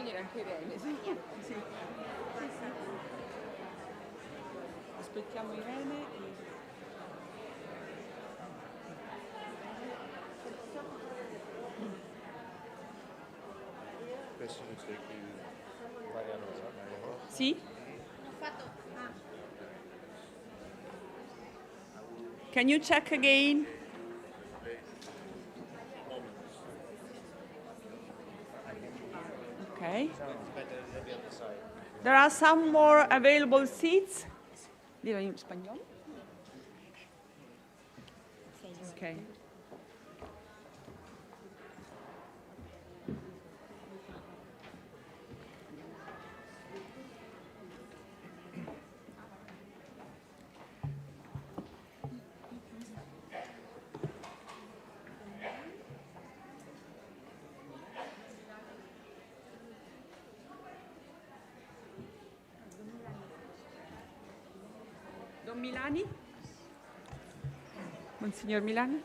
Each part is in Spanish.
venire anche Irene, sì. Sì. Aspettiamo Irene. Questo mi sai che variano, Sì? Can you check again? Okay. There are some more available seats. Dilo in spagnolo. Okay. Don Milani? Monsignor Milani?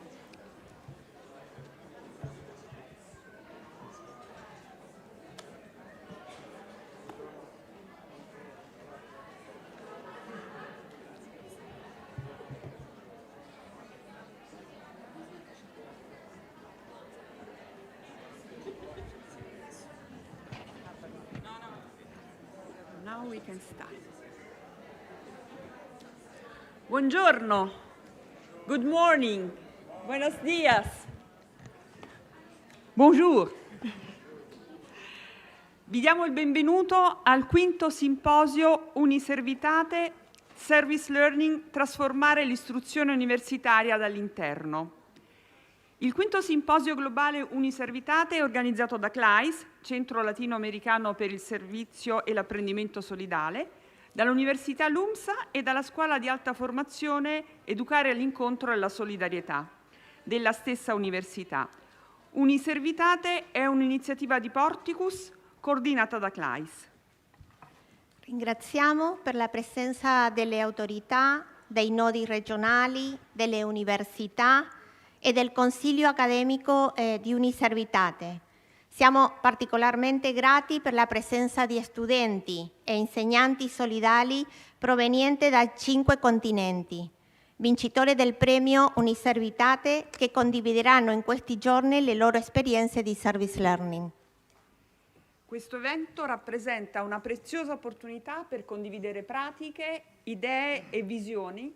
Now we can start. Buongiorno. Good morning. Buenos días. Bonjour. Vi diamo il benvenuto al quinto simposio Uniservitate Service Learning Trasformare l'istruzione universitaria dall'interno. Il quinto simposio globale Uniservitate è organizzato da CLAIS, Centro Latinoamericano per il Servizio e l'Apprendimento Solidale, dall'Università LUMSA e dalla Scuola di Alta Formazione Educare all'Incontro e alla Solidarietà della stessa università. Uniservitate è un'iniziativa di Porticus coordinata da CLAIS. Ringraziamo per la presenza delle autorità, dei nodi regionali, delle università e del Consiglio accademico di Uniservitate. Siamo particolarmente grati per la presenza di studenti e insegnanti solidali provenienti da 5 continenti, vincitori del premio Uniservitate, che condivideranno in questi giorni le loro esperienze di service learning. Questo evento rappresenta una preziosa opportunità per condividere pratiche, idee e visioni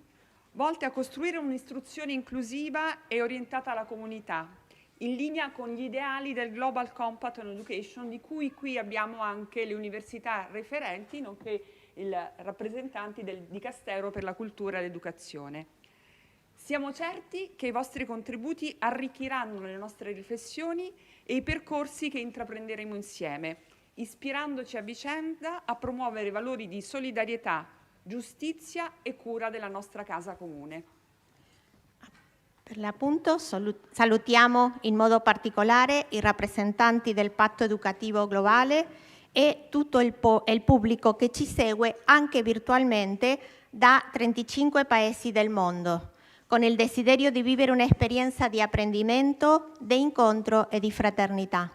volte a costruire un'istruzione inclusiva e orientata alla comunità, in linea con gli ideali del Global Compact on Education, di cui qui abbiamo anche le università referenti, nonché i rappresentanti del Dicastero per la Cultura e l'Educazione. Siamo certi che i vostri contributi arricchiranno le nostre riflessioni e i percorsi che intraprenderemo insieme, ispirandoci a vicenda a promuovere valori di solidarietà, giustizia e cura della nostra casa comune. Per l'appunto salutiamo in modo particolare i rappresentanti del Patto Educativo Globale e tutto il pubblico che ci segue anche virtualmente da 35 paesi del mondo, con il desiderio di vivere un'esperienza di apprendimento, di incontro e di fraternità.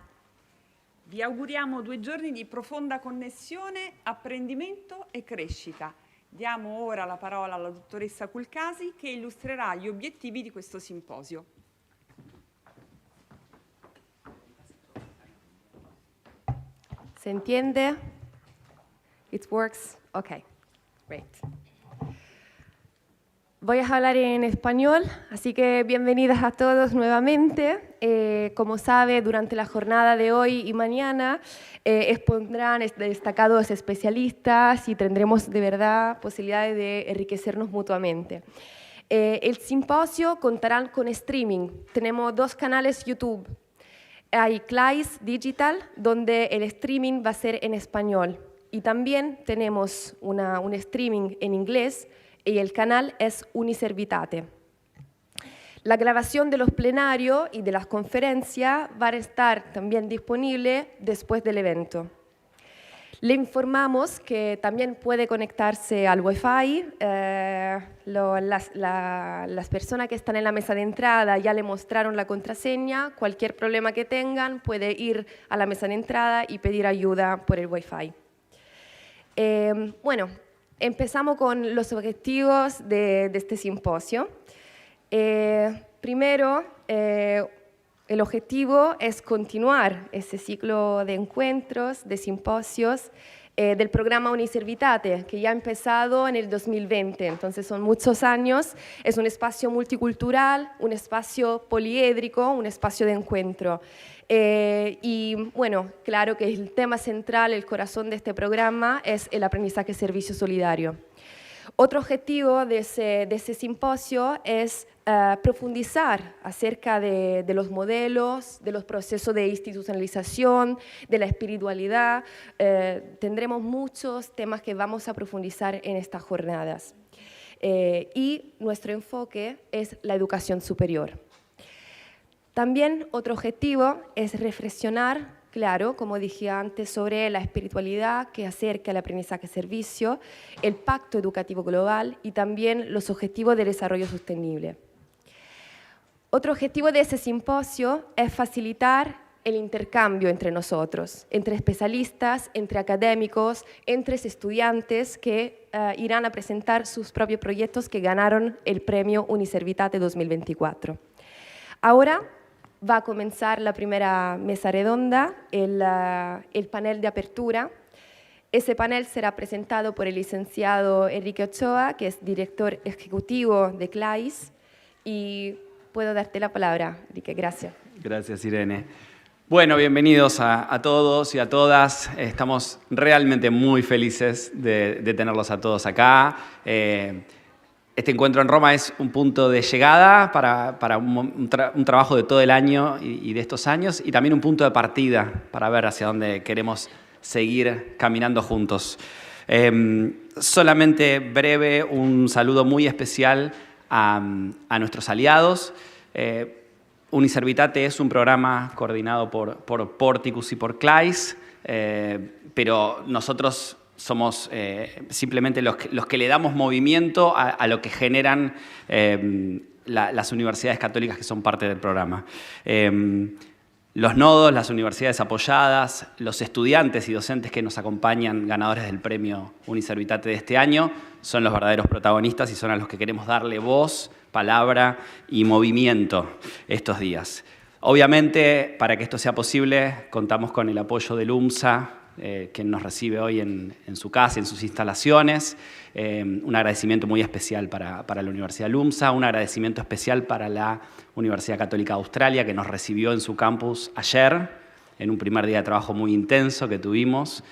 Vi auguriamo 2 giorni di profonda connessione, apprendimento e crescita. Diamo ora la parola alla dottoressa Culcasi, che illustrerà gli obiettivi di questo simposio. ¿Se entiende? It works? Okay, great. Voy a hablar en español, así que bienvenidas a todos nuevamente. Como sabe, durante la jornada de hoy y mañana expondrán destacados especialistas y tendremos de verdad posibilidades de enriquecernos mutuamente. El simposio contará con streaming. Tenemos 2 canales YouTube. Hay CLAIS Digital, donde el streaming va a ser en español. Y también tenemos un streaming en inglés, y el canal es Uniservitate. La grabación de los plenarios y de las conferencias va a estar también disponible después del evento. Le informamos que también puede conectarse al Wi-Fi. Las personas que están en la mesa de entrada ya le mostraron la contraseña. Cualquier problema que tengan puede ir a la mesa de entrada y pedir ayuda por el Wi-Fi. Bueno, empezamos con los objetivos de este simposio. Primero, el objetivo es continuar ese ciclo de encuentros, de simposios del programa Uniservitate, que ya ha empezado en el 2020, entonces son muchos años. Es un espacio multicultural, un espacio poliédrico, un espacio de encuentro. Y bueno, claro que el tema central, el corazón de este programa es el aprendizaje servicio solidario. Otro objetivo de ese simposio es profundizar acerca de los modelos, de los procesos de institucionalización, de la espiritualidad. Tendremos muchos temas que vamos a profundizar en estas jornadas. Y nuestro enfoque es la educación superior. También otro objetivo es reflexionar, claro, como dije antes, sobre la espiritualidad que acerca al aprendizaje-servicio, el Pacto Educativo Global y también los Objetivos de Desarrollo Sostenible. Otro objetivo de ese simposio es facilitar el intercambio entre nosotros, entre especialistas, entre académicos, entre estudiantes que irán a presentar sus propios proyectos que ganaron el premio Uniservitate 2024. Ahora va a comenzar la primera mesa redonda, el panel de apertura. Ese panel será presentado por el licenciado Enrique Ochoa, que es director ejecutivo de CLAIS. Y puedo darte la palabra, Enrique. Gracias. Gracias, Irene. Bueno, bienvenidos a todos y a todas. Estamos realmente muy felices de tenerlos a todos acá. Este encuentro en Roma es un punto de llegada para un trabajo de todo el año y de estos años, y también un punto de partida para ver hacia dónde queremos seguir caminando juntos. Solamente breve, un saludo muy especial a nuestros aliados. Uniservitate es un programa coordinado por Porticus y por CLAIS, pero nosotros somos simplemente los que le damos movimiento a lo que generan las universidades católicas que son parte del programa. Los nodos, las universidades apoyadas, los estudiantes y docentes que nos acompañan, ganadores del premio Uniservitate de este año, son los verdaderos protagonistas y son a los que queremos darle voz, palabra y movimiento estos días. Obviamente, para que esto sea posible, contamos con el apoyo del UMSA, quien nos recibe hoy en su casa, en sus instalaciones. Un agradecimiento muy especial para la Universidad LUMSA, un agradecimiento especial para la Universidad Católica de Australia, que nos recibió en su campus ayer, en un primer día de trabajo muy intenso que tuvimos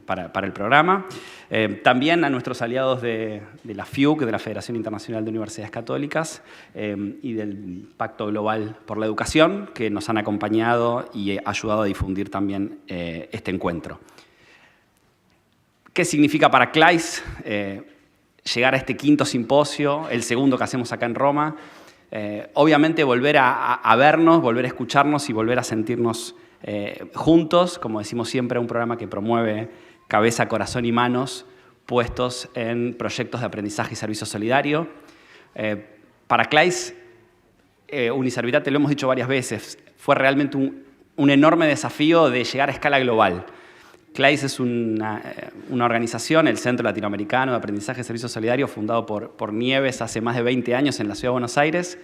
para el programa. También a nuestros aliados de la FIUC, de la Federación Internacional de Universidades Católicas, y del Pacto Global por la Educación, que nos han acompañado y ayudado a difundir también este encuentro. ¿Qué significa para CLAIS llegar a este quinto simposio, el segundo que hacemos acá en Roma? Obviamente volver a vernos, volver a escucharnos y volver a sentirnos juntos, como decimos siempre, un programa que promueve cabeza, corazón y manos puestos en proyectos de aprendizaje y servicio solidario. Para CLAIS, Uniservitate, lo hemos dicho varias veces, fue realmente un enorme desafío de llegar a escala global. CLAIS es una organización, el Centro Latinoamericano de Aprendizaje y Servicio Solidario, fundado por Nieves hace más de 20 años en la Ciudad de Buenos Aires,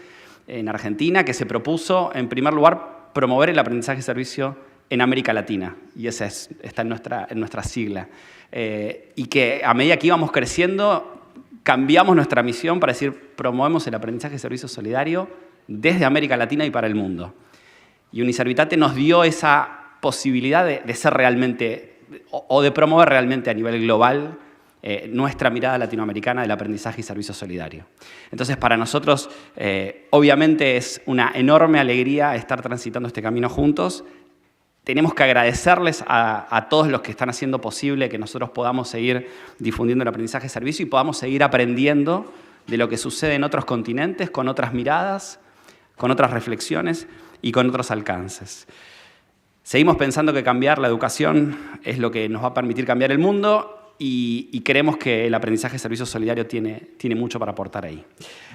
en Argentina, que se propuso, en primer lugar, promover el aprendizaje y servicio en América Latina, y esa está en nuestra sigla. Y que a medida que íbamos creciendo, cambiamos nuestra misión para decir, promovemos el aprendizaje y servicio solidario desde América Latina y para el mundo. Y Uniservitate nos dio esa posibilidad de ser realmente, o de promover realmente a nivel global, nuestra mirada latinoamericana del aprendizaje y servicio solidario. Entonces, para nosotros, obviamente es una enorme alegría estar transitando este camino juntos. Tenemos que agradecerles a todos los que están haciendo posible que nosotros podamos seguir difundiendo el aprendizaje y servicio y podamos seguir aprendiendo de lo que sucede en otros continentes, con otras miradas, con otras reflexiones y con otros alcances. Seguimos pensando que cambiar la educación es lo que nos va a permitir cambiar el mundo y creemos que el aprendizaje de servicio solidario tiene mucho para aportar ahí.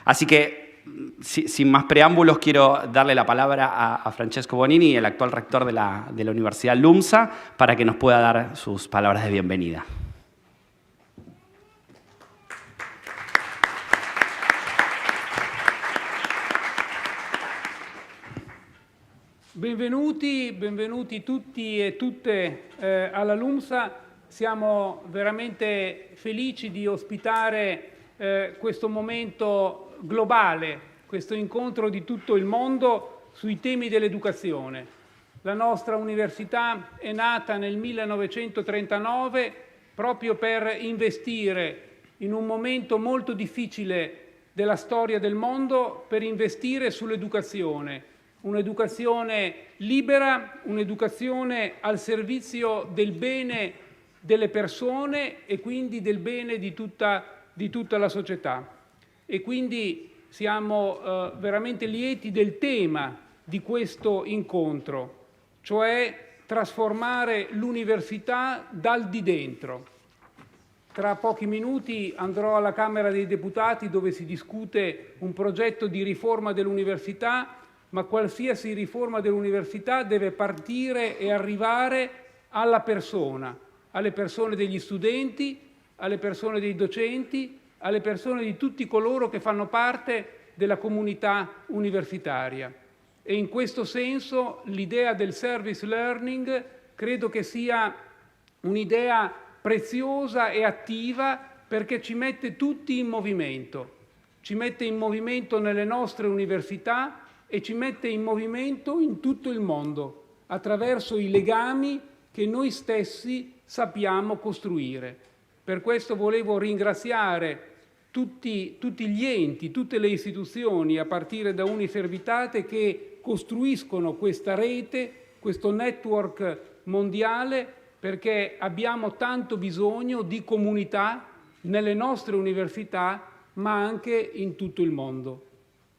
Así que, sin más preámbulos, quiero darle la palabra a Francesco Bonini, el actual rector de la Universidad LUMSA, para que nos pueda dar sus palabras de bienvenida. Benvenuti tutti e tutte alla LUMSA. Siamo veramente felici di ospitare questo momento globale, questo incontro di tutto il mondo sui temi dell'educazione. La nostra università è nata nel 1939 proprio per investire in un momento molto difficile della storia del mondo, per investire sull'educazione. Un'educazione libera, un'educazione al servizio del bene delle persone e quindi del bene di tutta la società. E quindi siamo veramente lieti del tema di questo incontro, cioè trasformare l'università dal di dentro. Tra pochi minuti andrò alla Camera dei Deputati, dove si discute un progetto di riforma dell'università, ma qualsiasi riforma dell'università deve partire e arrivare alla persona, alle persone degli studenti, alle persone dei docenti, alle persone di tutti coloro che fanno parte della comunità universitaria. E in questo senso l'idea del service learning credo che sia un'idea preziosa e attiva, perché ci mette tutti in movimento. Ci mette in movimento nelle nostre università e ci mette in movimento in tutto il mondo, attraverso i legami che noi stessi sappiamo costruire. Per questo volevo ringraziare tutti gli enti, tutte le istituzioni, a partire da Uniservitate, che costruiscono questa rete, questo network mondiale, perché abbiamo tanto bisogno di comunità nelle nostre università, ma anche in tutto il mondo.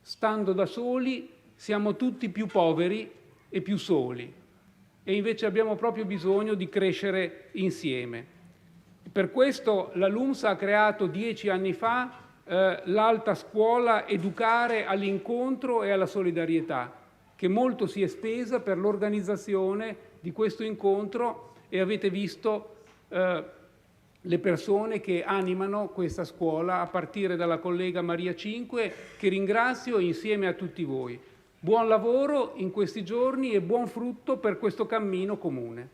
Stando da soli siamo tutti più poveri e più soli, e invece abbiamo proprio bisogno di crescere insieme. Per questo la LUMSA ha creato 10 anni fa l'Alta Scuola Educare all'incontro e alla solidarietà, che molto si è spesa per l'organizzazione di questo incontro, e avete visto le persone che animano questa scuola, a partire dalla collega Maria Cinque, che ringrazio, insieme a tutti voi. Buon lavoro in questi giorni e buon frutto per questo cammino comune.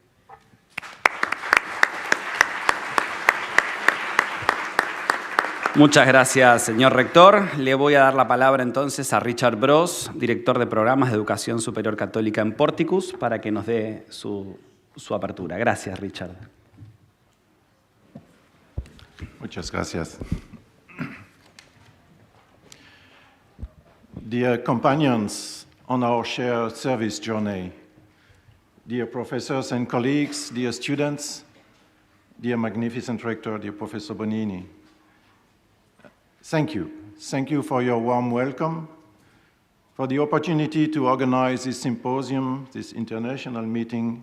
Muchas gracias, señor rector. Le voy a dar la palabra entonces a Richard Bros, director de programas de Educación Superior Católica en Porticus, para que nos dé su apertura. Gracias, Richard. Muchas gracias. Dear companions on our shared service journey, dear professors and colleagues, dear students, dear magnificent rector, dear Professor Bonini, thank you. Thank you for your warm welcome, for the opportunity to organize this symposium, this international meeting,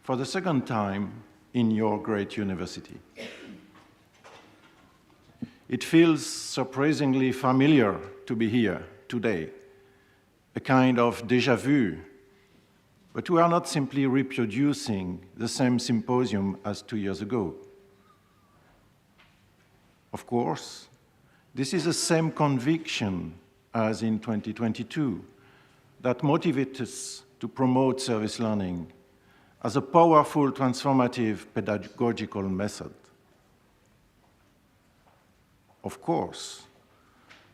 for the second time in your great university. It feels surprisingly familiar to be here today, a kind of déjà vu, but we are not simply reproducing the same symposium as 2 years ago. Of course, this is the same conviction as in 2022 that motivates us to promote service learning as a powerful transformative pedagogical method. Of course,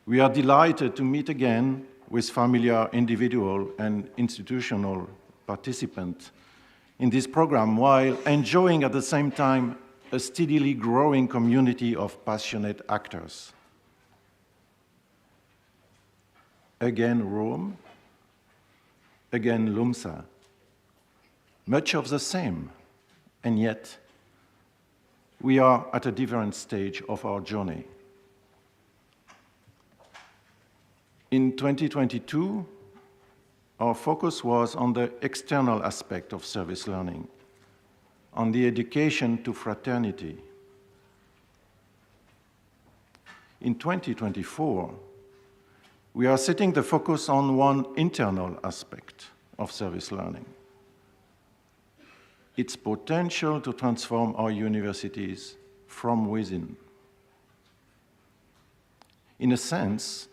we are delighted to meet again with familiar individual and institutional participants in this program, while enjoying at the same time a steadily growing community of passionate actors. Again Rome, again LUMSA, much of the same, and yet we are at a different stage of our journey. In 2022, our focus was on the external aspect of service learning, on the education to fraternity. In 2024, we are setting the focus on one internal aspect of service learning, its potential to transform our universities from within. In a sense,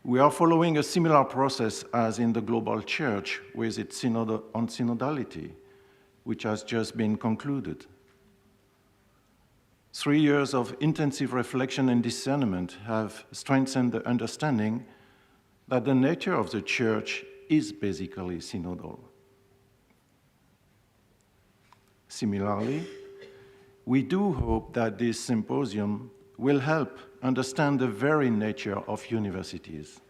we are following a similar process as in the global church with its synodality, which has just been concluded. 3 years of intensive reflection and discernment have strengthened the understanding that the nature of the church is basically synodal. Similarly, we do hope that this symposium will help understand the very nature of universities,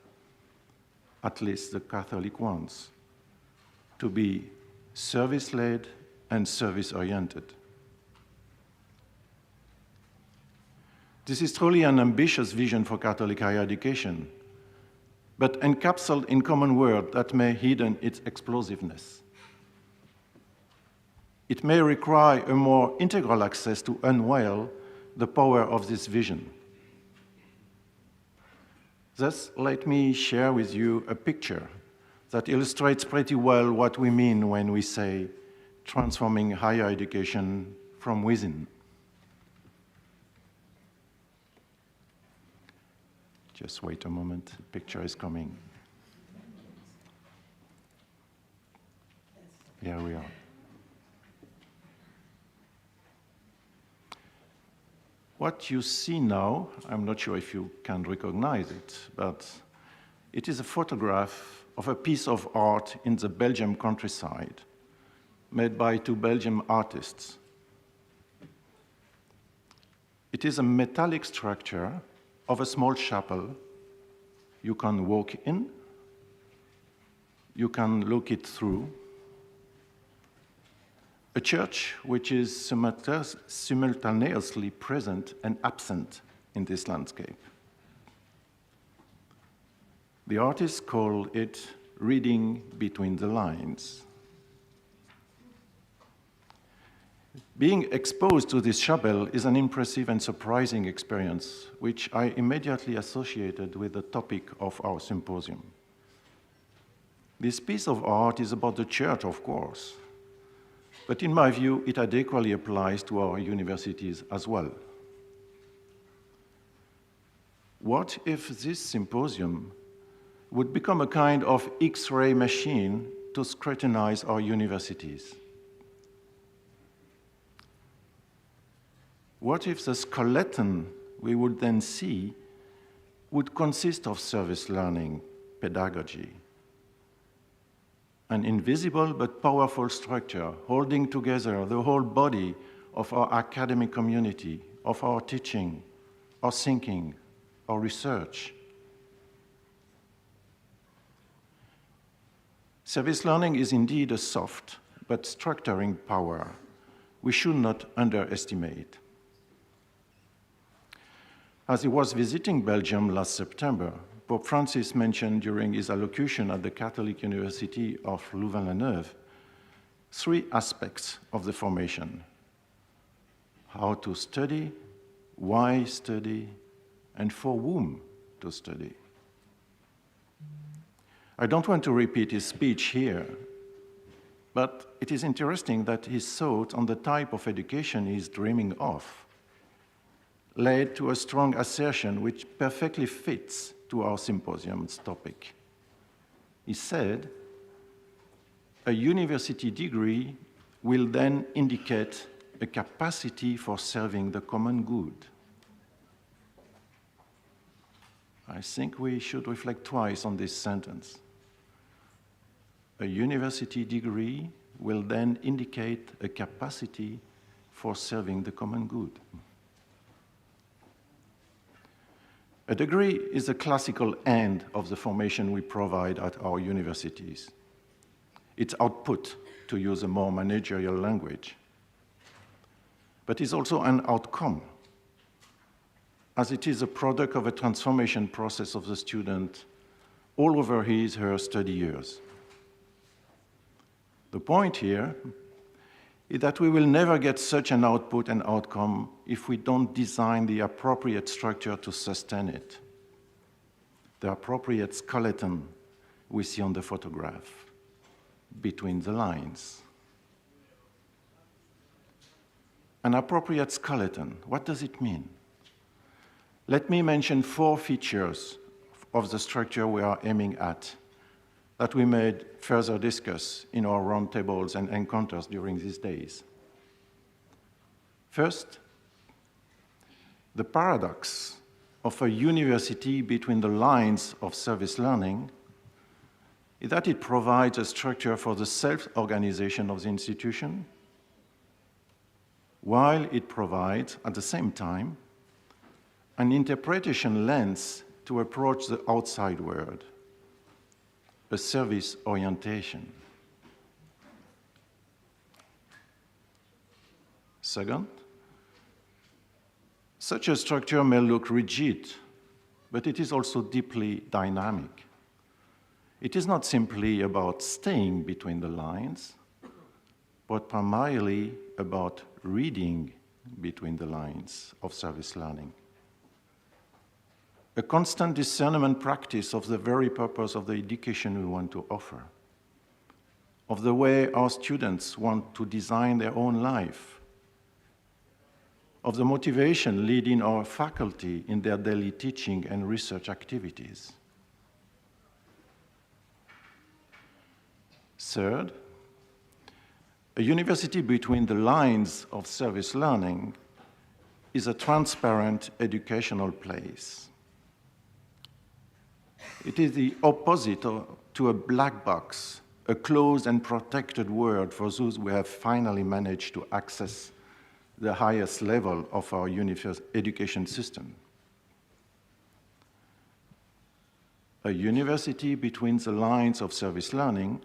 at least the Catholic ones, to be service-led and service-oriented. This is truly an ambitious vision for Catholic higher education, but encapsulated in common words that may hidden its explosiveness. It may require a more integral access to unveil the power of this vision. Thus, let me share with you a picture that illustrates pretty well what we mean when we say transforming higher education from within. Just wait a moment, the picture is coming. Here we are. What you see now, I'm not sure if you can recognize it, but it is a photograph of a piece of art in the Belgian countryside, made by 2 Belgian artists. It is a metallic structure of a small chapel. You can walk in, you can look it through. A church which is simultaneously present and absent in this landscape. The artists call it reading between the lines. Being exposed to this chapel is an impressive and surprising experience, which I immediately associated with the topic of our symposium. This piece of art is about the church, of course, but in my view, it adequately applies to our universities as well. What if this symposium would become a kind of X-ray machine to scrutinize our universities? What if the skeleton we would then see would consist of service learning, pedagogy, an invisible but powerful structure holding together the whole body of our academic community, of our teaching, our thinking, our research? Service learning is indeed a soft but structuring power we should not underestimate. As he was visiting Belgium last September, Pope Francis mentioned during his allocution at the Catholic University of Louvain-la-Neuve 3 aspects of the formation: how to study, why study, and for whom to study. I don't want to repeat his speech here, but it is interesting that his thought on the type of education he's dreaming of led to a strong assertion which perfectly fits to our symposium's topic. He said, a university degree will then indicate a capacity for serving the common good. I think we should reflect twice on this sentence. A university degree will then indicate a capacity for serving the common good. A degree is the classical end of the formation we provide at our universities. Its output, to use a more managerial language, but is also an outcome, as it is a product of a transformation process of the student all over his/her study years. The point here is that we will never get such an output and outcome if we don't design the appropriate structure to sustain it, the appropriate skeleton we see on the photograph between the lines. An appropriate skeleton, what does it mean? Let me mention 4 features of the structure we are aiming at that we may further discuss in our roundtables and encounters during these days. First, the paradox of a university between the lines of service learning is that it provides a structure for the self-organization of the institution, while it provides, at the same time, an interpretation lens to approach the outside world, a service orientation. Second, such a structure may look rigid, but it is also deeply dynamic. It is not simply about staying between the lines, but primarily about reading between the lines of service learning. A constant discernment practice of the very purpose of the education we want to offer, of the way our students want to design their own life, of the motivation leading our faculty in their daily teaching and research activities. Third, a university between the lines of service learning is a transparent educational place. It is the opposite to a black box, a closed and protected world for those who have finally managed to access the highest level of our education system. A university between the lines of service learning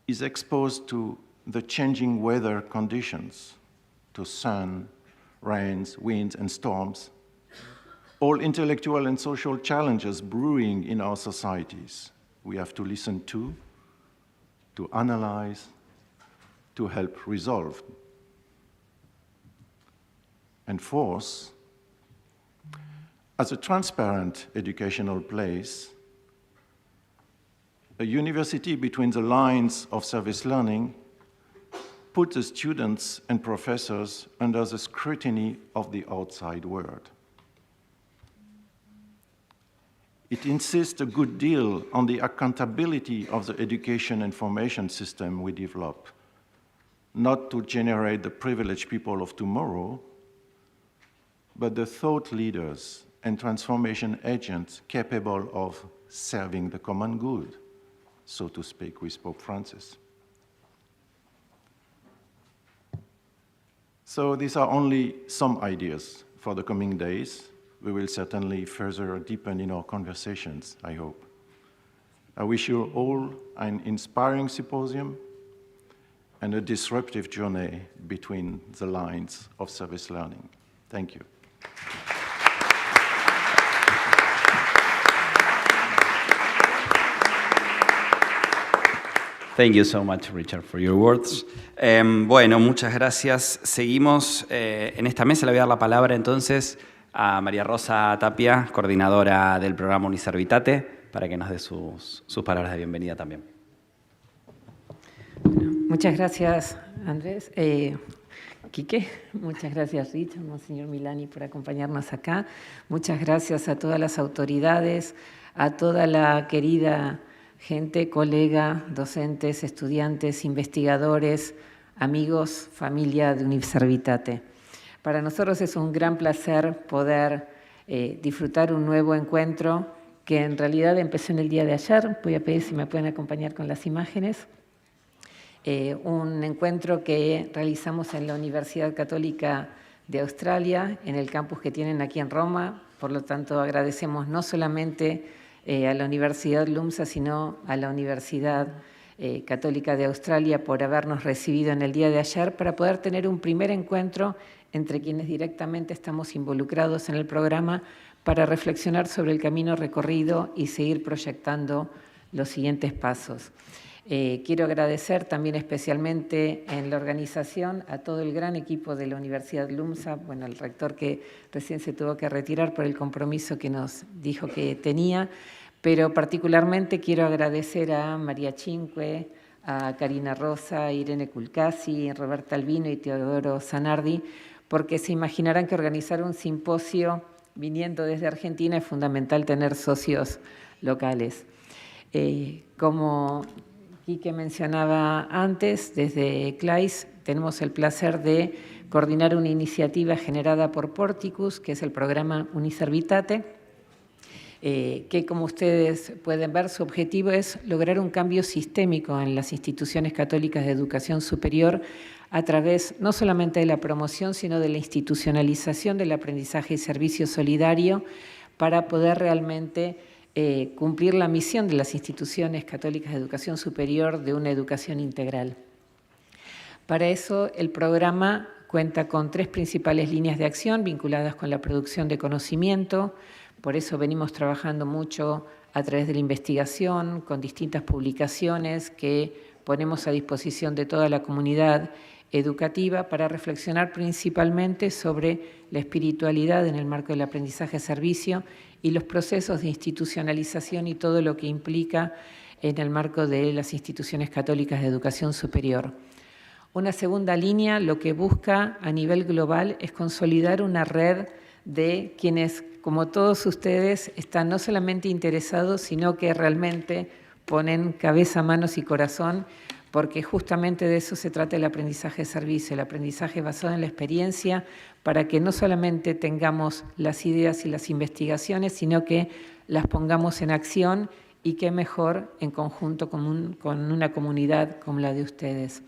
is exposed to the changing weather conditions, to sun, rains, winds, and storms, all intellectual and social challenges brewing in our societies. We have to listen to analyze, to help resolve. And fourth, as a transparent educational place, a university between the lines of service learning puts the students and professors under the scrutiny of the outside world. It insists a good deal on the accountability of the education information system we develop, not to generate the privileged people of tomorrow, but the thought leaders and transformation agents capable of serving the common good, so to speak, with Pope Francis. So these are only some ideas for the coming days. We will certainly further deepen in our conversations, I hope. I wish you all an inspiring symposium and a disruptive journey between the lines of service learning. Thank you. Thank you so much, Richard, for your words. Bueno, muchas gracias. Seguimos en esta mesa. Le voy a dar la palabra entonces a María Rosa Tapia, coordinadora del programa Uniservitate, para que nos dé sus palabras de bienvenida también. Bueno, muchas gracias, Andrés. Quique, muchas gracias, Richard, Monseñor Milani, por acompañarnos acá. Muchas gracias a todas las autoridades, a toda la querida gente, colega, docentes, estudiantes, investigadores, amigos, familia de Uniservitate. Para nosotros es un gran placer poder disfrutar un nuevo encuentro que en realidad empezó en el día de ayer. Voy a pedir si me pueden acompañar con las imágenes. Un encuentro que realizamos en la Universidad Católica de Australia, en el campus que tienen aquí en Roma. Por lo tanto, agradecemos no solamente a la Universidad LUMSA, sino a la Universidad Católica de Australia por habernos recibido en el día de ayer para poder tener un primer encuentro entre quienes directamente estamos involucrados en el programa para reflexionar sobre el camino recorrido y seguir proyectando los siguientes pasos. Quiero agradecer también especialmente en la organización a todo el gran equipo de la Universidad LUMSA, bueno, el rector que recién se tuvo que retirar por el compromiso que nos dijo que tenía, pero particularmente quiero agradecer a María Cinque, a Karina Rosa, a Irene Culcasi, Roberta Albino y Teodoro Zanardi, porque se imaginarán que organizar un simposio viniendo desde Argentina es fundamental tener socios locales. Como Quique mencionaba antes, desde CLAIS tenemos el placer de coordinar una iniciativa generada por Porticus, que es el programa Uniservitate, que como ustedes pueden ver, su objetivo es lograr un cambio sistémico en las instituciones católicas de educación superior a través no solamente de la promoción, sino de la institucionalización del aprendizaje y servicio solidario para poder realmente cumplir la misión de las instituciones católicas de educación superior de una educación integral. Para eso, el programa cuenta con 3 principales líneas de acción vinculadas con la producción de conocimiento. Por eso venimos trabajando mucho a través de la investigación, con distintas publicaciones que ponemos a disposición de toda la comunidad educativa para reflexionar principalmente sobre la espiritualidad en el marco del aprendizaje-servicio y los procesos de institucionalización y todo lo que implica en el marco de las instituciones católicas de educación superior. Una segunda línea lo que busca a nivel global es consolidar una red de quienes, como todos ustedes, están no solamente interesados, sino que realmente ponen cabeza, manos y corazón, porque justamente de eso se trata el aprendizaje de servicio, el aprendizaje basado en la experiencia, para que no solamente tengamos las ideas y las investigaciones, sino que las pongamos en acción y qué mejor en conjunto con una comunidad como la de ustedes.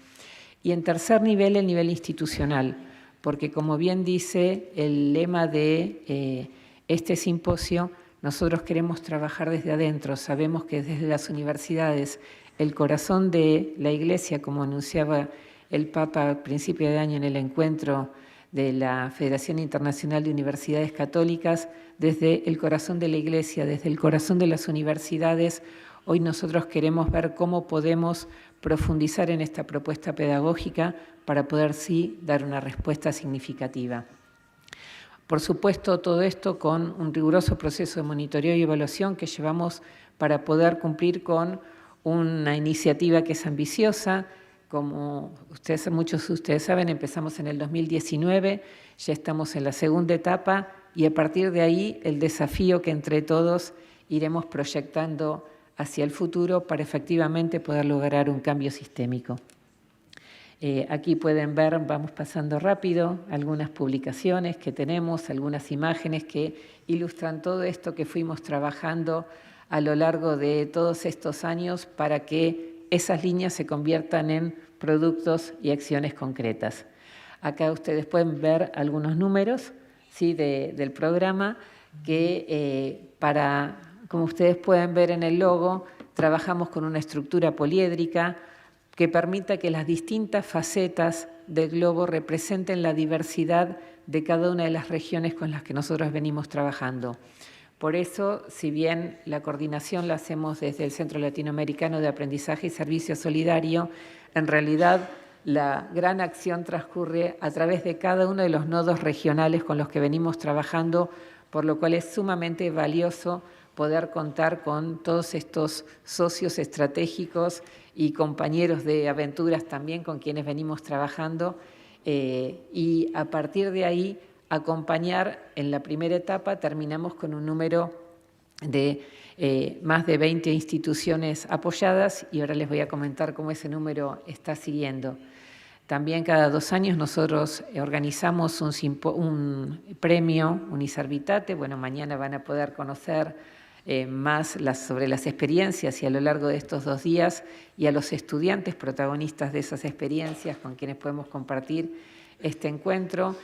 Y en tercer nivel, el nivel institucional, porque como bien dice el lema de este simposio, nosotros queremos trabajar desde adentro, sabemos que desde las universidades, el corazón de la Iglesia, como anunciaba el Papa a principio de año en el encuentro de la Federación Internacional de Universidades Católicas, desde el corazón de la Iglesia, desde el corazón de las universidades, hoy nosotros queremos ver cómo podemos profundizar en esta propuesta pedagógica para poder sí dar una respuesta significativa. Por supuesto, todo esto con un riguroso proceso de monitoreo y evaluación que llevamos para poder cumplir con una iniciativa que es ambiciosa. Como muchos de ustedes saben, empezamos en el 2019, ya estamos en la segunda etapa y a partir de ahí el desafío que entre todos iremos proyectando hacia el futuro para efectivamente poder lograr un cambio sistémico. Aquí pueden ver, vamos pasando rápido, algunas publicaciones que tenemos, algunas imágenes que ilustran todo esto que fuimos trabajando a lo largo de todos estos años para que esas líneas se conviertan en productos y acciones concretas. Acá ustedes pueden ver algunos números, ¿sí?, del programa que como ustedes pueden ver en el logo, trabajamos con una estructura poliédrica que permita que las distintas facetas del globo representen la diversidad de cada una de las regiones con las que nosotros venimos trabajando. Por eso, si bien la coordinación la hacemos desde el Centro Latinoamericano de Aprendizaje y Servicio Solidario, en realidad la gran acción transcurre a través de cada uno de los nodos regionales con los que venimos trabajando, por lo cual es sumamente valioso poder contar con todos estos socios estratégicos y compañeros de aventuras también con quienes venimos trabajando y a partir de ahí acompañar en la primera etapa. Terminamos con un número de más de 20 instituciones apoyadas y ahora les voy a comentar cómo ese número está siguiendo. También cada 2 años nosotros organizamos un premio Uniservitate. Bueno, mañana van a poder conocer más sobre las experiencias y a lo largo de estos 2 días y a los estudiantes protagonistas de esas experiencias con quienes podemos compartir este encuentro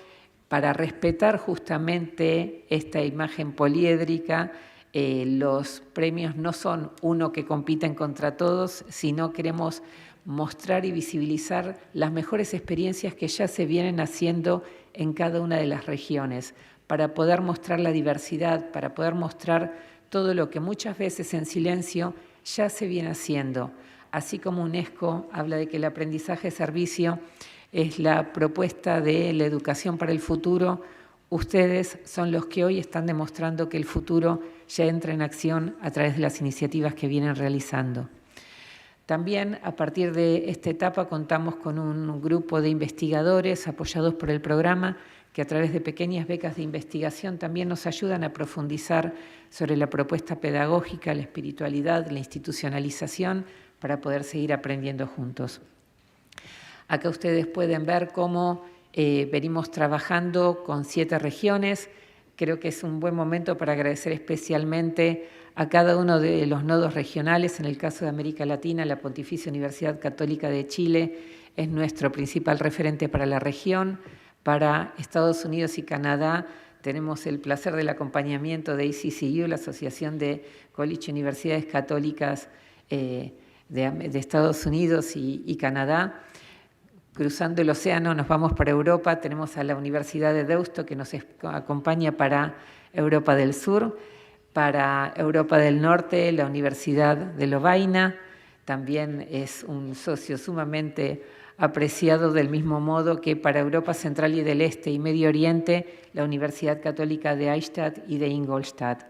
para respetar justamente esta imagen poliédrica. Los premios no son uno que compiten contra todos, sino queremos mostrar y visibilizar las mejores experiencias que ya se vienen haciendo en cada una de las regiones, para poder mostrar la diversidad, para poder mostrar todo lo que muchas veces en silencio ya se viene haciendo. así como UNESCO habla de que el aprendizaje-servicio es la propuesta de la educación para el futuro, ustedes son los que hoy están demostrando que el futuro ya entra en acción a través de las iniciativas que vienen realizando. También, a partir de esta etapa, contamos con un grupo de investigadores apoyados por el programa que a través de pequeñas becas de investigación también nos ayudan a profundizar sobre la propuesta pedagógica, la espiritualidad, la institucionalización, para poder seguir aprendiendo juntos. Acá ustedes pueden ver cómo venimos trabajando con 7 regiones. Creo que es un buen momento para agradecer especialmente a cada uno de los nodos regionales. En el caso de América Latina, la Pontificia Universidad Católica de Chile es nuestro principal referente para la región. Para Estados Unidos y Canadá tenemos el placer del acompañamiento de ACCU, la Asociación de College Universidades Católicas de Estados Unidos y Canadá. Cruzando el océano nos vamos para Europa, tenemos a la Universidad de Deusto que nos acompaña para Europa del Sur, para Europa del Norte, la Universidad de Lovaina, también es un socio sumamente apreciado, del mismo modo que para Europa Central y del Este y Medio Oriente, la Universidad Católica de Eichstätt y de Ingolstadt.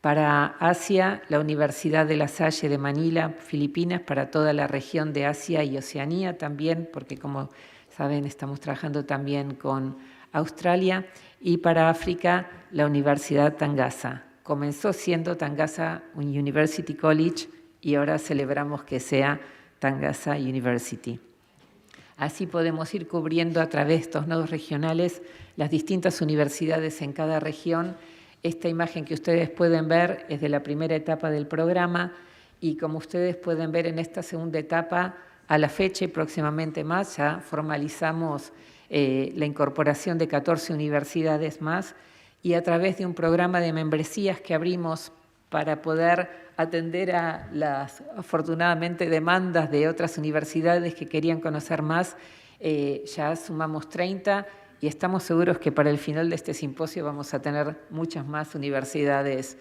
Para Asia, la Universidad de La Salle de Manila, Filipinas, para toda la región de Asia y Oceanía también, porque como saben estamos trabajando también con Australia, y para África, la Universidad Tangasa. Comenzó siendo Tangasa University College y ahora celebramos que sea Tangasa University. Así podemos ir cubriendo a través de estos nodos regionales las distintas universidades en cada región. Esta imagen que ustedes pueden ver es de la primera etapa del programa y como ustedes pueden ver en esta segunda etapa, a la fecha y próximamente más, ya formalizamos la incorporación de 14 universidades más y a través de un programa de membresías que abrimos para poder atender a las, afortunadamente, demandas de otras universidades que querían conocer más, ya sumamos 30 y estamos seguros que para el final de este simposio vamos a tener muchas más universidades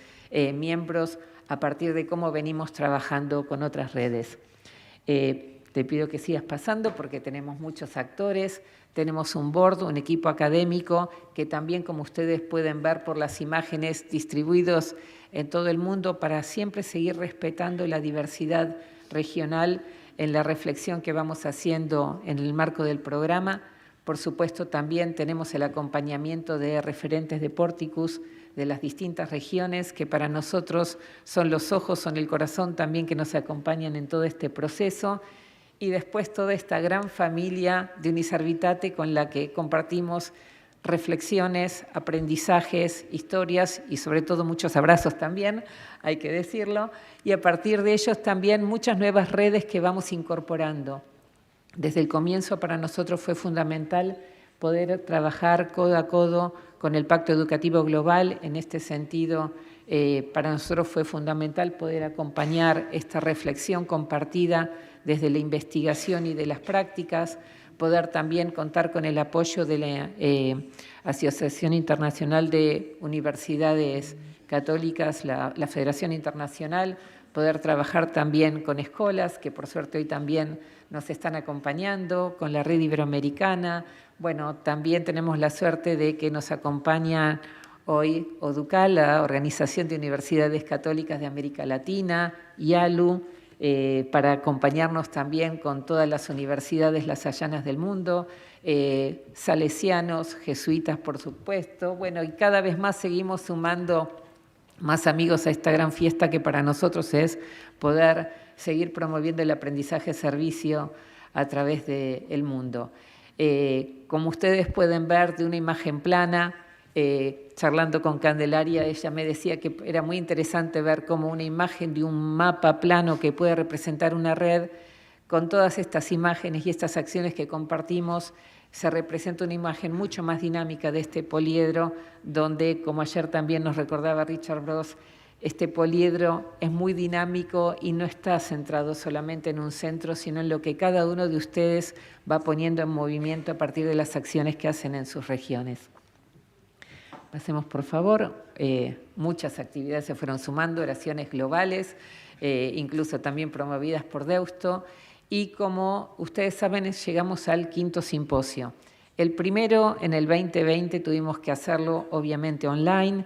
miembros a partir de cómo venimos trabajando con otras redes. Te pido que sigas pasando porque tenemos muchos actores, tenemos un board, un equipo académico que también, como ustedes pueden ver por las imágenes, distribuidos en todo el mundo para siempre seguir respetando la diversidad regional en la reflexión que vamos haciendo en el marco del programa. Por supuesto, también tenemos el acompañamiento de referentes de Porticus de las distintas regiones, que para nosotros son los ojos, son el corazón también que nos acompañan en todo este proceso. Y después toda esta gran familia de Uniservitate con la que compartimos reflexiones, aprendizajes, historias y sobre todo muchos abrazos también, hay que decirlo. Y a partir de ellos también muchas nuevas redes que vamos incorporando. Desde el comienzo para nosotros fue fundamental poder trabajar codo a codo con el Pacto Educativo Global. En este sentido, para nosotros fue fundamental poder acompañar esta reflexión compartida desde la investigación y de las prácticas, poder también contar con el apoyo de la Asociación Internacional de Universidades Católicas, la Federación Internacional, poder trabajar también con escuelas, que por suerte hoy también nos están acompañando, con la Red Iberoamericana. Bueno, también tenemos la suerte de que nos acompaña hoy ODUCAL, la Organización de Universidades Católicas de América Latina, IALU, para acompañarnos también con todas las universidades lasallanas del mundo, salesianos, jesuitas, por supuesto. Bueno, y cada vez más seguimos sumando más amigos a esta gran fiesta que para nosotros es poder seguir promoviendo el aprendizaje-servicio a través del mundo. Como ustedes pueden ver de una imagen plana, charlando con Candelaria, ella me decía que era muy interesante ver cómo una imagen de un mapa plano que puede representar una red, con todas estas imágenes y estas acciones que compartimos, se representa una imagen mucho más dinámica de este poliedro, donde, como ayer también nos recordaba Richard Bros, este poliedro es muy dinámico y no está centrado solamente en un centro, sino en lo que cada uno de ustedes va poniendo en movimiento a partir de las acciones que hacen en sus regiones. Pasemos, por favor. Muchas actividades se fueron sumando, oraciones globales. incluso también promovidas por Deusto. Y como ustedes saben, llegamos al 5º simposio. El primero, en el 2020, tuvimos que hacerlo obviamente online,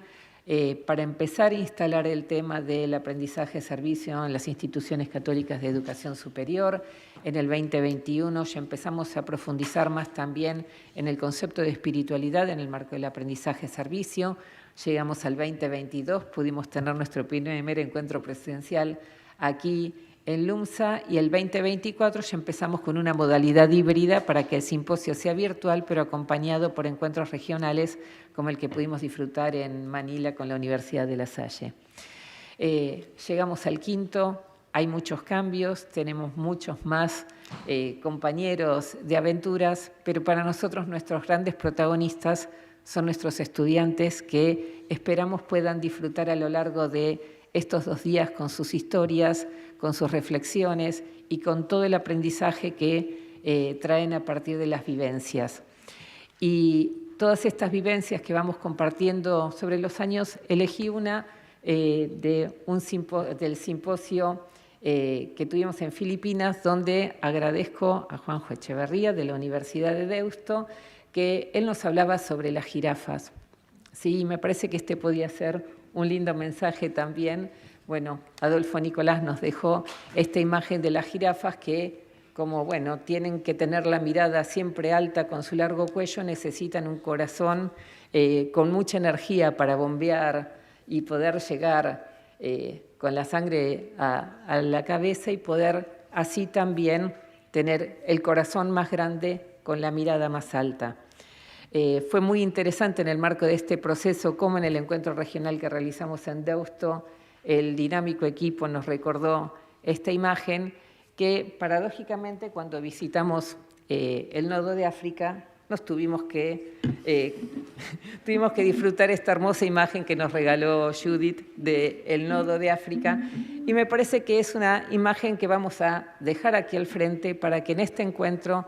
para empezar a instalar el tema del aprendizaje-servicio en las instituciones católicas de educación superior. En el 2021 ya empezamos a profundizar más también en el concepto de espiritualidad en el marco del aprendizaje-servicio. Llegamos al 2022, pudimos tener nuestro primer encuentro presidencial aquí en LUMSA, y el 2024 ya empezamos con una modalidad híbrida para que el simposio sea virtual, pero acompañado por encuentros regionales como el que pudimos disfrutar en Manila con la Universidad de La Salle. Llegamos al 5º, hay muchos cambios, tenemos muchos más compañeros de aventuras, pero para nosotros nuestros grandes protagonistas son nuestros estudiantes, que esperamos puedan disfrutar a lo largo de estos 2 días con sus historias, con sus reflexiones y con todo el aprendizaje que traen a partir de las vivencias. Y todas estas vivencias que vamos compartiendo sobre los años, elegí una del simposio que tuvimos en Filipinas, donde agradezco a Juanjo Echeverría de la Universidad de Deusto, que él nos hablaba sobre las jirafas. Sí, me parece que este podía ser un lindo mensaje también. Bueno, Adolfo Nicolás nos dejó esta imagen de las jirafas que, como bueno, tienen que tener la mirada siempre alta con su largo cuello, necesitan un corazón con mucha energía para bombear y poder llegar con la sangre a la cabeza, y poder así también tener el corazón más grande con la mirada más alta. Fue muy interesante en el marco de este proceso, como en el encuentro regional que realizamos en Deusto, el dinámico equipo nos recordó esta imagen que, paradójicamente, cuando visitamos el Nodo de África, nos tuvimos que disfrutar esta hermosa imagen que nos regaló Judith del Nodo de África, y me parece que es una imagen que vamos a dejar aquí al frente para que en este encuentro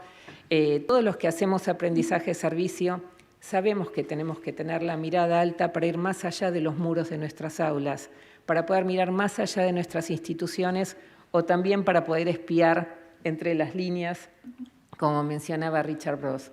todos los que hacemos aprendizaje-servicio sabemos que tenemos que tener la mirada alta para ir más allá de los muros de nuestras aulas, para poder mirar más allá de nuestras instituciones, o también para poder espiar entre las líneas, como mencionaba Richard Ross.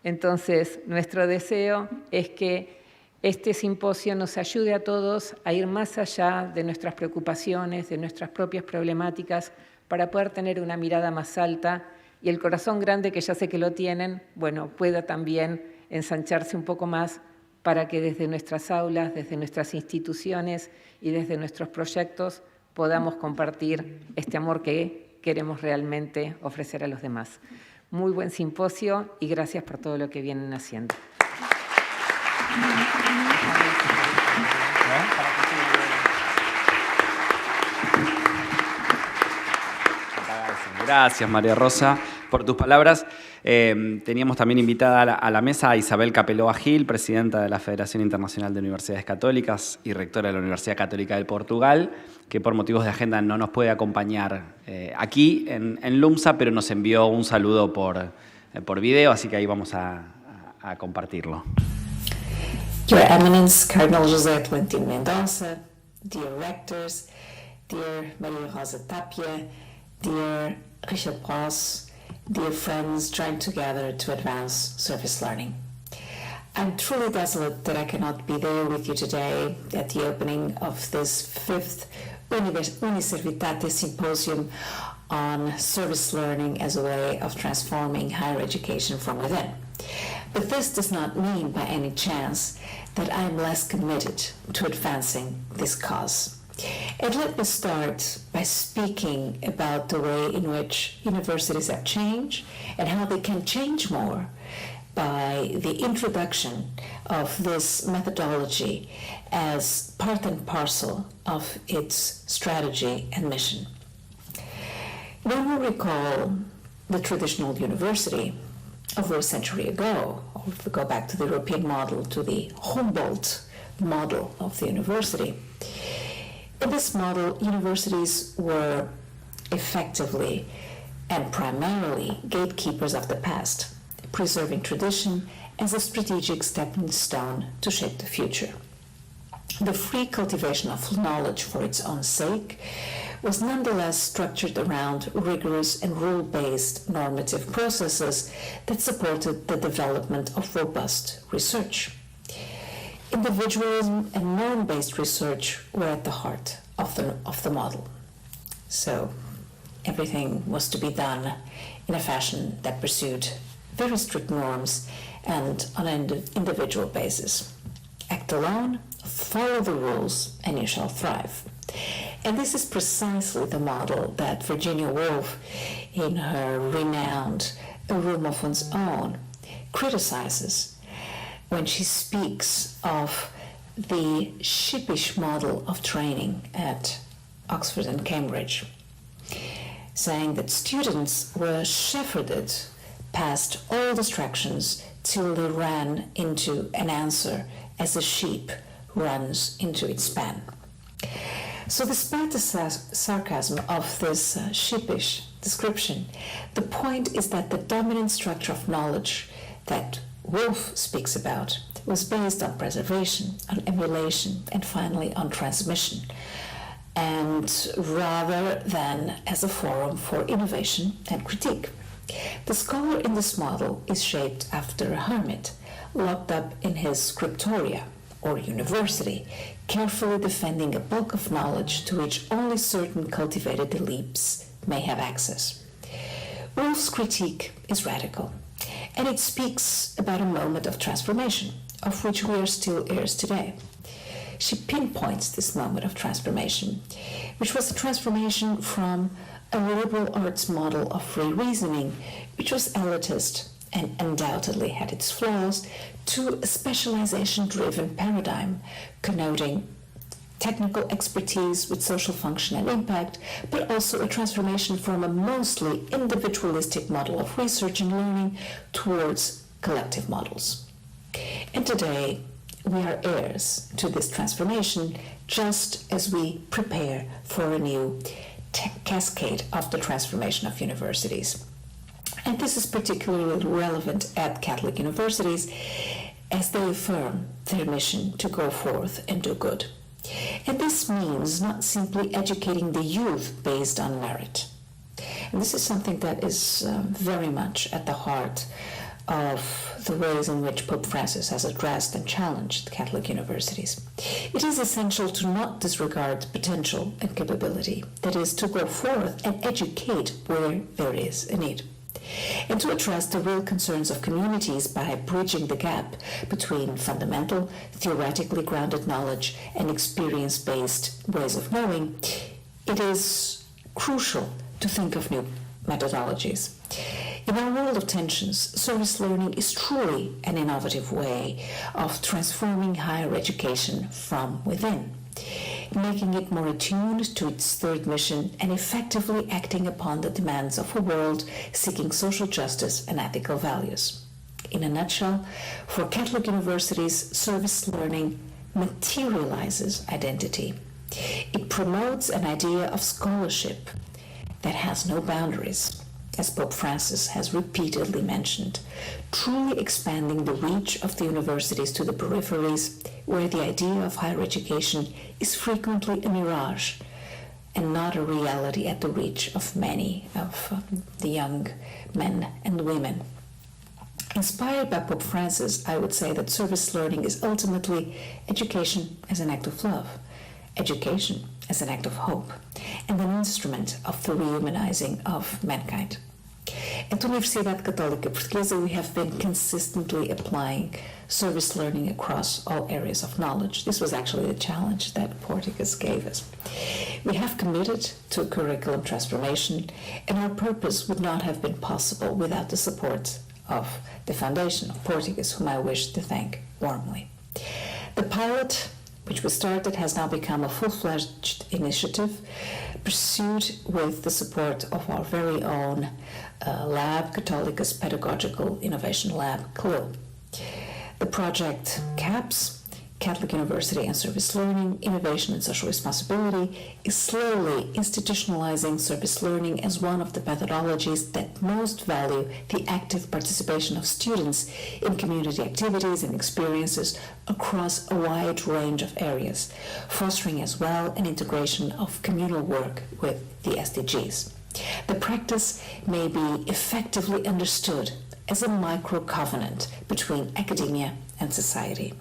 Entonces, nuestro deseo es que este simposio nos ayude a todos a ir más allá de nuestras preocupaciones, de nuestras propias problemáticas, para poder tener una mirada más alta, y el corazón grande, que ya sé que lo tienen, bueno, pueda también ensancharse un poco más, para que desde nuestras aulas, desde nuestras instituciones y desde nuestros proyectos podamos compartir este amor que queremos realmente ofrecer a los demás. Muy buen simposio y gracias por todo lo que vienen haciendo. Gracias, María Rosa, por tus palabras. Teníamos también invitada a la mesa a Isabel Capeloa Gil, presidenta de la Federación Internacional de Universidades Católicas y rectora de la Universidad Católica de Portugal, que por motivos de agenda no nos puede acompañar aquí en LUMSA, pero nos envió un saludo por video, así que ahí vamos a compartirlo. Your Eminence, Cardinal José Tolentino Mendoza, dear rectors, dear Maria Rosa Tapia, dear Richard Ross, dear friends joined together to advance service learning. I'm truly desolate that I cannot be there with you today at the opening of this 5th Uniservitate Symposium on service learning as a way of transforming higher education from within. But this does not mean by any chance that I am less committed to advancing this cause. And let me start by speaking about the way in which universities have changed and how they can change more by the introduction of this methodology as part and parcel of its strategy and mission. When we recall the traditional university over a century ago, or if we go back to the European model, to the Humboldt model of the university, in this model, universities were effectively and primarily gatekeepers of the past, preserving tradition as a strategic stepping stone to shape the future. The free cultivation of knowledge for its own sake was nonetheless structured around rigorous and rule-based normative processes that supported the development of robust research. Individualism and norm-based research were at the heart of the model. So everything was to be done in a fashion that pursued very strict norms and on an individual basis. Act alone, follow the rules, and you shall thrive. And this is precisely the model that Virginia Woolf, in her renowned A Room of One's Own, criticizes when she speaks of the shippish model of training at Oxford and Cambridge, saying that students were shepherded past all distractions till they ran into an answer as a sheep runs into its pen. So despite the sarcasm of this sheepish description, the point is that the dominant structure of knowledge that Woolf speaks about was based on preservation, on emulation, and finally on transmission, and rather than as a forum for innovation and critique. The scholar in this model is shaped after a hermit, locked up in his scriptoria, or university, carefully defending a bulk of knowledge to which only certain cultivated elites may have access. Woolf's critique is radical, and it speaks about a moment of transformation, of which we are still heirs today. She pinpoints this moment of transformation, which was a transformation from a liberal arts model of free reasoning, which was elitist and undoubtedly had its flaws, to a specialization-driven paradigm connoting technical expertise with social function and impact, but also a transformation from a mostly individualistic model of research and learning towards collective models. And today, we are heirs to this transformation, just as we prepare for a new cascade of the transformation of universities. And this is particularly relevant at Catholic universities as they affirm their mission to go forth and do good. And this means not simply educating the youth based on merit. And this is something that is very much at the heart of the ways in which Pope Francis has addressed and challenged Catholic universities. It is essential to not disregard potential and capability, that is, to go forth and educate where there is a need, and to address the real concerns of communities by bridging the gap between fundamental, theoretically grounded knowledge and experience-based ways of knowing. It is crucial to think of new methodologies. In our world of tensions, service learning is truly an innovative way of transforming higher education from within, making it more attuned to its third mission and effectively acting upon the demands of a world seeking social justice and ethical values. In a nutshell, for Catholic universities, service learning materializes identity. It promotes an idea of scholarship that has no boundaries, as Pope Francis has repeatedly mentioned, truly expanding the reach of the universities to the peripheries, where the idea of higher education is frequently a mirage and not a reality at the reach of many of the young men and women. Inspired by Pope Francis, I would say that service learning is ultimately education as an act of love, education as an act of hope, and an instrument of the rehumanizing of mankind. At the Universidade Católica Portuguesa, we have been consistently applying service learning across all areas of knowledge. This was actually the challenge that Portuguese gave us. We have committed to a curriculum transformation, and our purpose would not have been possible without the support of the Foundation of Portuguese, whom I wish to thank warmly. The pilot, which was started, has now become a full-fledged initiative pursued with the support of our very own lab, Católica's Pedagogical Innovation Lab, CLIL. The project CAPS, Catholic University and Service Learning, Innovation and Social Responsibility is slowly institutionalizing service learning as one of the methodologies that most value the active participation of students in community activities and experiences across a wide range of areas, fostering as well an integration of communal work with the SDGs. The practice may be effectively understood as a micro-covenant between academia and society.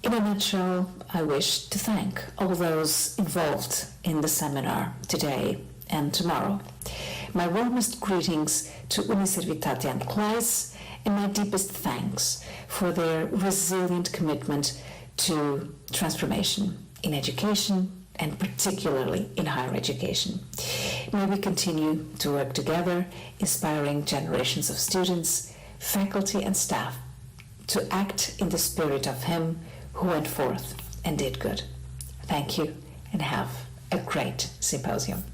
In a nutshell, I wish to thank all those involved in the seminar today and tomorrow. My warmest greetings to Uniservitate and CLAIS, and my deepest thanks for their resilient commitment to transformation in education and particularly in higher education. May we continue to work together, inspiring generations of students, faculty and staff to act in the spirit of him who went forth and did good. Thank you and have a great symposium.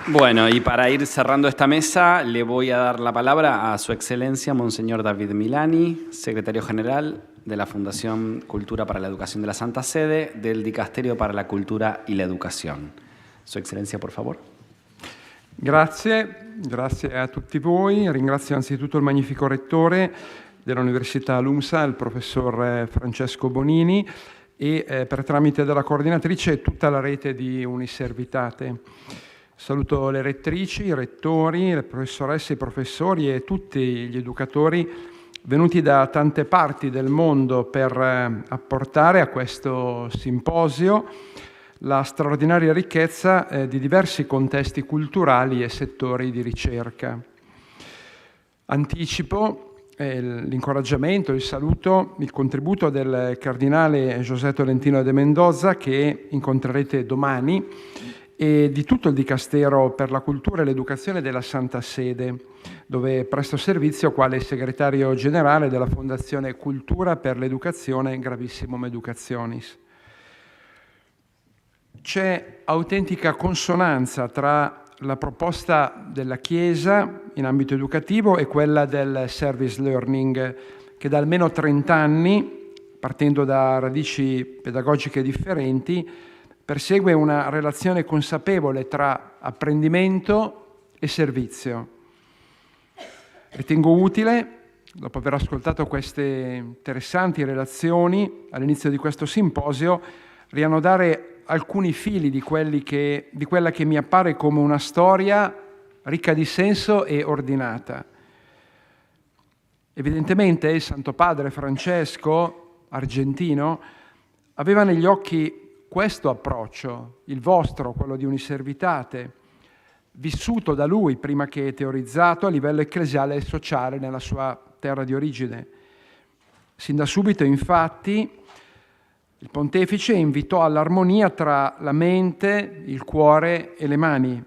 Bueno, y para ir cerrando esta mesa, le voy a dar la palabra a Su Excelencia Monseñor David Milani, Secretario General de la Fundación Cultura para la Educación de la Santa Sede, del Dicasterio para la Cultura y la Educación. Su Excelencia, por favor. Grazie a tutti voi. Ringrazio anzitutto il magnifico Rettore dell'Università LUMSA, il Professor Francesco Bonini, e per tramite della coordinatrice tutta la rete di Uniservitate. Saluto le rettrici, i rettori, le professoresse, i professori e tutti gli educatori venuti da tante parti del mondo per apportare a questo simposio la straordinaria ricchezza di diversi contesti culturali e settori di ricerca. Anticipo l'incoraggiamento, il saluto, il contributo del Cardinale José Tolentino de Mendoza, che incontrerete domani, e di tutto il Dicastero per la Cultura e l'Educazione della Santa Sede, dove presto servizio quale segretario generale della Fondazione Cultura per l'Educazione Gravissimum Educationis. C'è autentica consonanza tra la proposta della Chiesa in ambito educativo e quella del service learning, che da almeno 30 anni, partendo da radici pedagogiche differenti, persegue una relazione consapevole tra apprendimento e servizio. Ritengo utile, dopo aver ascoltato queste interessanti relazioni all'inizio di questo simposio, riannodare alcuni fili di quella che mi appare come una storia ricca di senso e ordinata. Evidentemente il Santo Padre Francesco, argentino, aveva negli occhi questo approccio, il vostro, quello di Uniservitate, vissuto da lui prima che teorizzato a livello ecclesiale e sociale nella sua terra di origine. Sin da subito, infatti, il pontefice invitò all'armonia tra la mente, il cuore e le mani.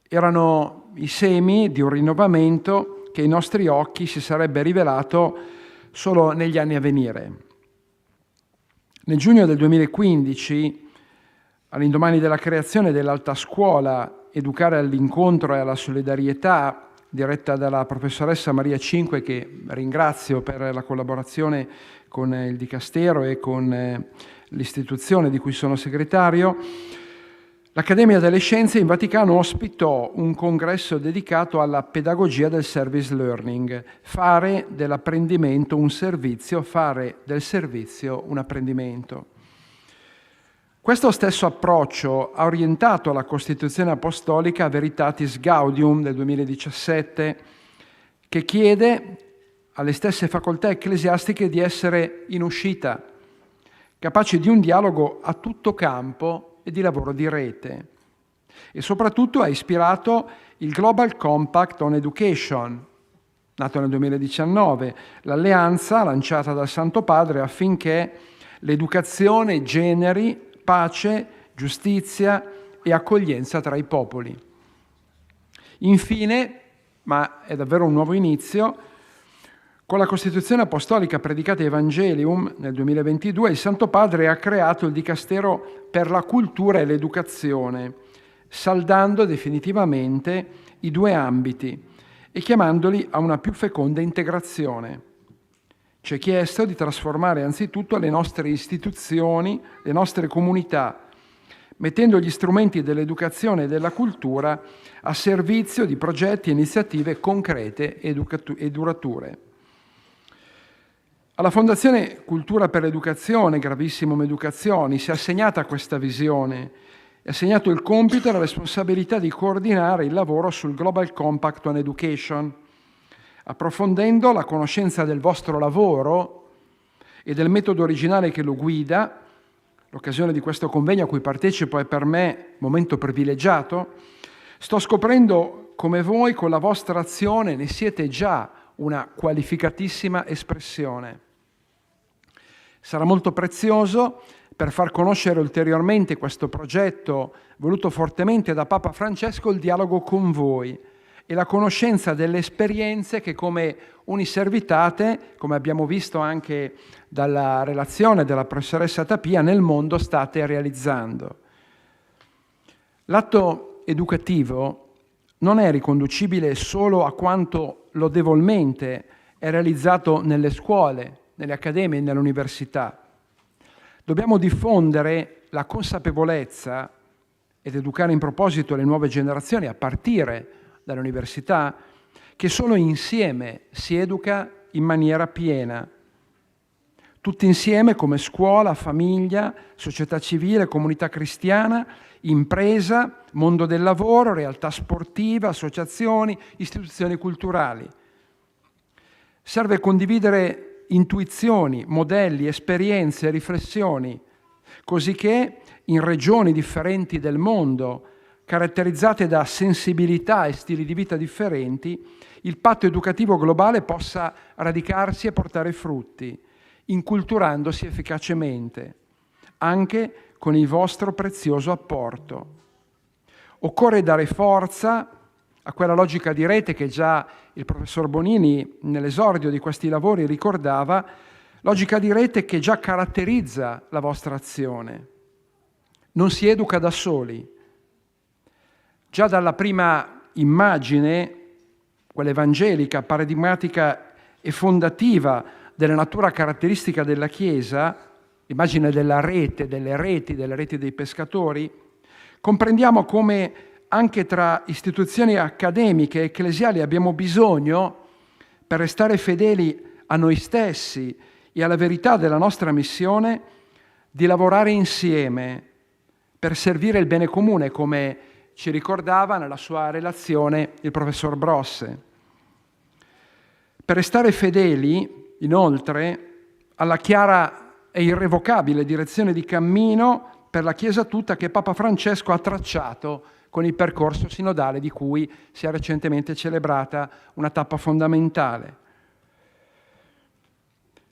Erano i semi di un rinnovamento che ai nostri occhi si sarebbe rivelato solo negli anni a venire. Nel giugno del 2015, all'indomani della creazione dell'Alta Scuola Educare all'incontro e alla solidarietà, diretta dalla professoressa Maria Cinque, che ringrazio per la collaborazione con il Dicastero e con l'istituzione di cui sono segretario, l'Accademia delle Scienze in Vaticano ospitò un congresso dedicato alla pedagogia del service learning, fare dell'apprendimento un servizio, fare del servizio un apprendimento. Questo stesso approccio ha orientato la Costituzione Apostolica Veritatis Gaudium del 2017, che chiede alle stesse facoltà ecclesiastiche di essere in uscita, capaci di un dialogo a tutto campo e di lavoro di rete. E soprattutto ha ispirato il Global Compact on Education, nato nel 2019, l'alleanza lanciata dal Santo Padre affinché l'educazione generi pace, giustizia e accoglienza tra i popoli. Infine, ma è davvero un nuovo inizio, con la Costituzione Apostolica Predicata Evangelium nel 2022, il Santo Padre ha creato il Dicastero per la Cultura e l'Educazione, saldando definitivamente i due ambiti e chiamandoli a una più feconda integrazione. Ci è chiesto di trasformare anzitutto le nostre istituzioni, le nostre comunità, mettendo gli strumenti dell'educazione e della cultura a servizio di progetti e iniziative concrete e durature. Alla Fondazione Cultura per l'Educazione, Gravissimum Educazioni, si è assegnata questa visione, è assegnato il compito e la responsabilità di coordinare il lavoro sul Global Compact on Education, approfondendo la conoscenza del vostro lavoro e del metodo originale che lo guida. L'occasione di questo convegno a cui partecipo è per me momento privilegiato. Sto scoprendo come voi con la vostra azione ne siete già una qualificatissima espressione. Sarà molto prezioso per far conoscere ulteriormente questo progetto voluto fortemente da Papa Francesco il dialogo con voi e la conoscenza delle esperienze che come Uniservitate, come abbiamo visto anche dalla relazione della professoressa Tapia, nel mondo state realizzando. L'atto educativo non è riconducibile solo a quanto lodevolmente è realizzato nelle scuole, nelle accademie e nelle università. Dobbiamo diffondere la consapevolezza ed educare in proposito le nuove generazioni a partire dalle università che solo insieme si educa in maniera piena. Tutti insieme come scuola, famiglia, società civile, comunità cristiana, impresa, mondo del lavoro, realtà sportiva, associazioni, istituzioni culturali. Serve condividere intuizioni, modelli, esperienze, riflessioni, così che in regioni differenti del mondo, caratterizzate da sensibilità e stili di vita differenti, il patto educativo globale possa radicarsi e portare frutti, inculturandosi efficacemente, anche con il vostro prezioso apporto. Occorre dare forza a quella logica di rete che già il professor Bonini nell'esordio di questi lavori ricordava, logica di rete che già caratterizza la vostra azione. Non si educa da soli. Già dalla prima immagine, quella evangelica, paradigmatica e fondativa della natura caratteristica della Chiesa, l'immagine della rete, delle reti dei pescatori, comprendiamo come anche tra istituzioni accademiche e ecclesiali abbiamo bisogno, per restare fedeli a noi stessi e alla verità della nostra missione, di lavorare insieme per servire il bene comune, come ci ricordava nella sua relazione il professor Brosse. Per restare fedeli, inoltre, alla chiara e irrevocabile direzione di cammino per la Chiesa tutta che Papa Francesco ha tracciato con il percorso sinodale di cui si è recentemente celebrata una tappa fondamentale.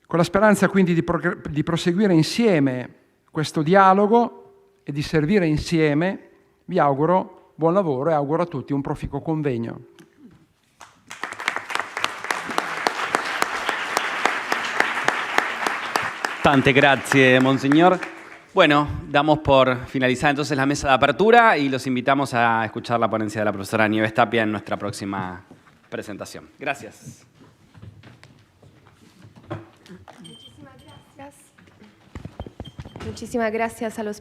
Con la speranza quindi di proseguire insieme questo dialogo e di servire insieme, vi auguro buon lavoro e auguro a tutti un proficuo convegno. Tante grazie, Monseñor. Bueno, damos por finalizada entonces la mesa de apertura y los invitamos a escuchar la ponencia de la profesora Nieves Tapia en nuestra próxima presentación. Gracias. Muchísimas gracias a los